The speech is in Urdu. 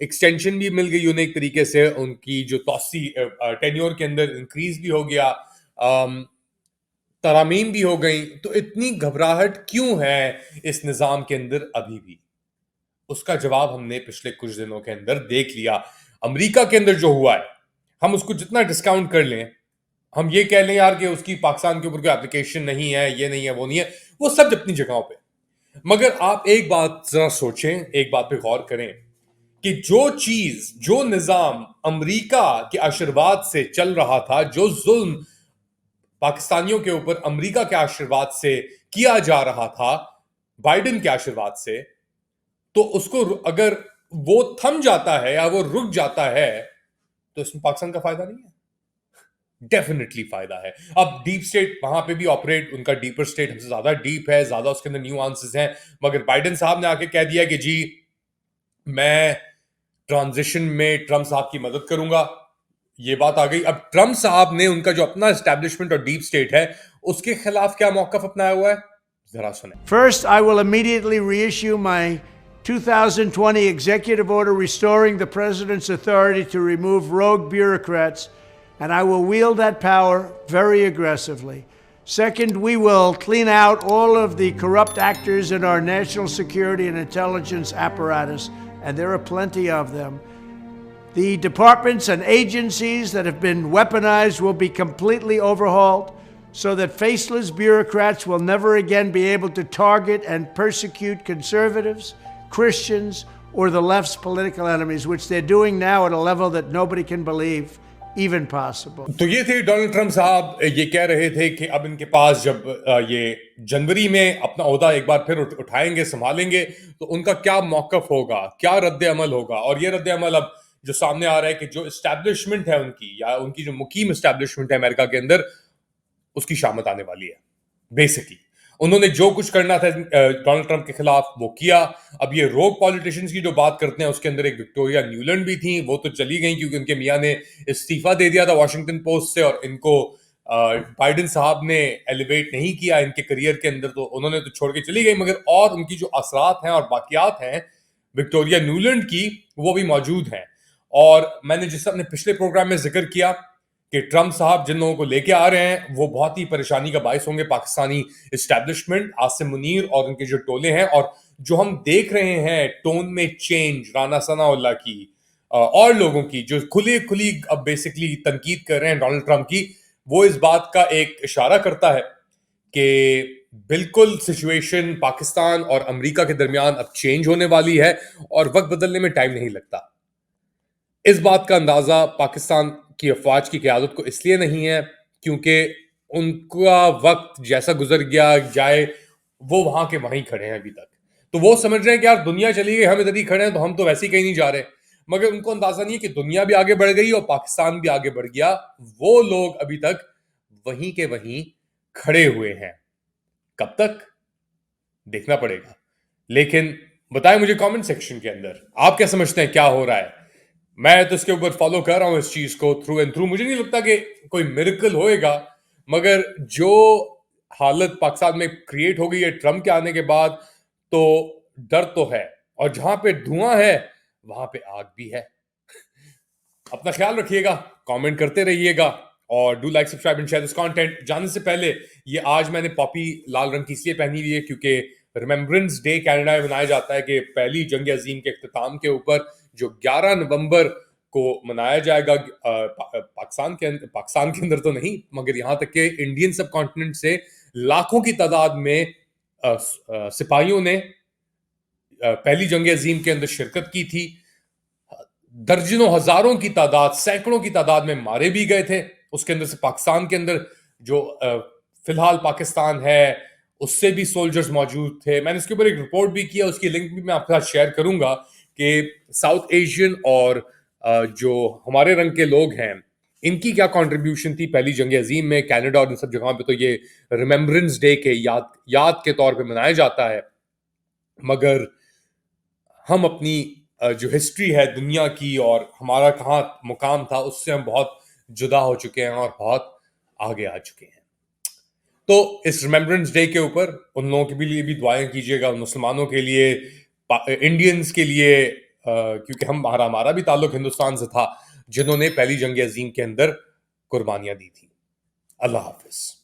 ایکسٹینشن بھی مل گئی انہیں ایک طریقے سے, ان کی جو توسیع ٹینیور کے اندر انکریز بھی ہو گیا, ترامیم بھی ہو گئیں. تو اتنی گھبراہٹ کیوں ہے اس نظام کے اندر ابھی بھی؟ اس کا جواب ہم نے پچھلے کچھ دنوں کے اندر دیکھ لیا. امریکہ کے اندر جو ہوا ہے, ہم اس کو جتنا ڈسکاؤنٹ کر لیں, ہم یہ کہہ لیں یار کہ اس کی پاکستان کے اوپر کوئی اپلیکیشن نہیں ہے, یہ نہیں ہے, وہ نہیں ہے, وہ سب اپنی جگہوں پہ. مگر آپ ایک بات ذرا سوچیں, ایک بات پہ غور کریں کہ جو چیز, جو نظام امریکہ کے آشرواد سے چل رہا تھا, جو ظلم پاکستانیوں کے اوپر امریکہ کے آشرواد سے کیا جا رہا تھا, بائیڈن کے آشرواد سے, تو اس کو اگر وہ تھم جاتا ہے یا وہ رک جاتا ہے تو اس میں پاکستان کا فائدہ نہیں ہے؟ ڈیفینیٹلی فائدہ ہے. اب ڈیپ اسٹیٹ وہاں پہ بھی آپریٹ, ان کا ڈیپر اسٹیٹ ہم سے زیادہ ڈیپ ہے, زیادہ اس کے اندر نیوانسز ہیں, مگر بائیڈن صاحب نے آ کے کہہ دیا کہ جی میں ٹرانزیشن میں ٹرمپ صاحب کی مدد کروں گا. یہ بات آ گئی. اب ٹرمپ صاحب نے ان کا جو اپنا اسٹیبلشمنٹ اور ڈیپ اسٹیٹ ہے اس کے خلاف کیا موقف اپنایا ہوا ہے, ذرا سنیں. First, I will immediately reissue my 2020 executive order restoring the president's authority to remove rogue bureaucrats, and I will wield that power very aggressively. Second, we will clean out all of the corrupt actors in our national security and intelligence apparatus, and there are plenty of them. The departments and agencies that have been weaponized will be completely overhauled, so that faceless bureaucrats will never again be able to target and persecute conservatives, Christians, or the left's political enemies, which they're doing now at a level that nobody can believe even possible. تو یہ تھے ڈونلڈ ٹرمپ صاحب, یہ کہہ رہے تھے کہ اب ان کے پاس جب یہ جنوری میں اپنا عہدہ ایک بار پھر اٹھائیں گے, سنبھالیں گے, تو ان کا کیا موقف ہوگا, کیا رد عمل ہوگا. اور یہ رد عمل اب جو سامنے آ رہا ہے کہ جو اسٹیبلشمنٹ ہے ان کی, یا ان کی جو مقیم اسٹیبلشمنٹ ہے امریکہ کے اندر, اس کی شامت آنے والی ہے. بیسکلی انہوں نے جو کچھ کرنا تھا ڈونلڈ ٹرمپ کے خلاف وہ کیا. اب یہ روگ پالیٹیشینز کی جو بات کرتے ہیں اس کے اندر ایک وکٹوریا نیولینڈ بھی تھیں, وہ تو چلی گئیں کیونکہ ان کے میاں نے استعفیٰ دے دیا تھا واشنگٹن پوسٹ سے, اور ان کو بائیڈن صاحب نے ایلیویٹ نہیں کیا ان کے کریئر کے اندر, تو انہوں نے تو چھوڑ کے چلی گئی. مگر اور ان کی جو اثرات ہیں اور باقیات ہیں وکٹوریا نیولینڈ کی, وہ بھی موجود ہیں. اور میں نے جس اپنے پچھلے پروگرام میں ذکر کیا کہ ٹرمپ صاحب جن لوگوں کو لے کے آ رہے ہیں وہ بہت ہی پریشانی کا باعث ہوں گے پاکستانی اسٹیبلشمنٹ, عاصم منیر اور ان کے جو ٹولے ہیں. اور جو ہم دیکھ رہے ہیں ٹون میں چینج رانا ثناء اللہ کی اور لوگوں کی جو کھلی اب بیسکلی تنقید کر رہے ہیں ڈونلڈ ٹرمپ کی, وہ اس بات کا ایک اشارہ کرتا ہے کہ بالکل سچویشن پاکستان اور امریکہ کے درمیان اب چینج ہونے والی ہے, اور وقت بدلنے میں ٹائم نہیں لگتا. اس بات کا اندازہ پاکستان کی افواج کی قیادت کو اس لیے نہیں ہے کیونکہ ان کا وقت جیسا گزر گیا جائے, وہ وہاں کے وہیں کھڑے ہیں ابھی تک. تو وہ سمجھ رہے ہیں کہ یار دنیا چلی گئی, ہم ادھر ہی کھڑے ہیں, تو ہم تو ویسے ہی کہیں نہیں جا رہے. مگر ان کو اندازہ نہیں ہے کہ دنیا بھی آگے بڑھ گئی اور پاکستان بھی آگے بڑھ گیا. وہ لوگ ابھی تک وہیں کے وہیں کھڑے ہوئے ہیں. کب تک دیکھنا پڑے گا. لیکن بتائیں مجھے کامنٹ سیکشن کے اندر آپ کیا سمجھتے ہیں کیا ہو رہا ہے. میں تو اس کے اوپر فالو کر رہا ہوں اس چیز کو تھرو اینڈ تھرو. مجھے نہیں لگتا کہ کوئی میریکل ہوئے گا, مگر جو حالت پاکستان میں کریٹ ہو گئی ہے ٹرمپ کے آنے کے بعد, تو ڈر تو ہے, اور جہاں پہ دھواں ہے وہاں پہ آگ بھی ہے. اپنا خیال رکھیے گا, کامنٹ کرتے رہیے گا, اور do like subscribe and share this content. جانے سے پہلے یہ آج میں نے پاپی لال رنگ کی اس لیے پہنی ہوئی ہے کیونکہ ریممبرنس ڈے کینیڈا میں منایا جاتا ہے کہ پہلی جنگ عظیم کے اختتام کے اوپر جو 11 نومبر کو منایا جائے گا پاکستان کے اندر تو نہیں, مگر یہاں تک کہ انڈین سب کانٹیننٹ سے لاکھوں کی تعداد میں سپاہیوں نے پہلی جنگ عظیم کے اندر شرکت کی تھی. درجنوں ہزاروں کی تعداد, سینکڑوں کی تعداد میں مارے بھی گئے تھے. اس کے اندر سے پاکستان کے اندر جو فی الحال پاکستان ہے اس سے بھی سولجرز موجود تھے. میں نے اس کے اوپر ایک رپورٹ بھی کیا, اس کی لنک بھی میں آپ کے ساتھ شیئر کروں گا کہ ساؤتھ ایشین اور جو ہمارے رنگ کے لوگ ہیں ان کی کیا کنٹریبیوشن تھی پہلی جنگ عظیم میں. کینیڈا اور ان سب جگہوں پہ تو یہ ریممبرنس ڈے کے یاد کے طور پہ منایا جاتا ہے, مگر ہم اپنی جو ہسٹری ہے دنیا کی اور ہمارا کہاں مقام تھا اس سے ہم بہت جدا ہو چکے ہیں اور بہت آگے آ چکے ہیں. تو اس ریممبرنس ڈے کے اوپر ان لوگوں کے لیے بھی دعائیں کیجیے گا, مسلمانوں کے لیے, انڈینز کے لیے, کیونکہ ہمارا بھی تعلق ہندوستان سے تھا جنہوں نے پہلی جنگ عظیم کے اندر قربانیاں دی تھی. اللہ حافظ.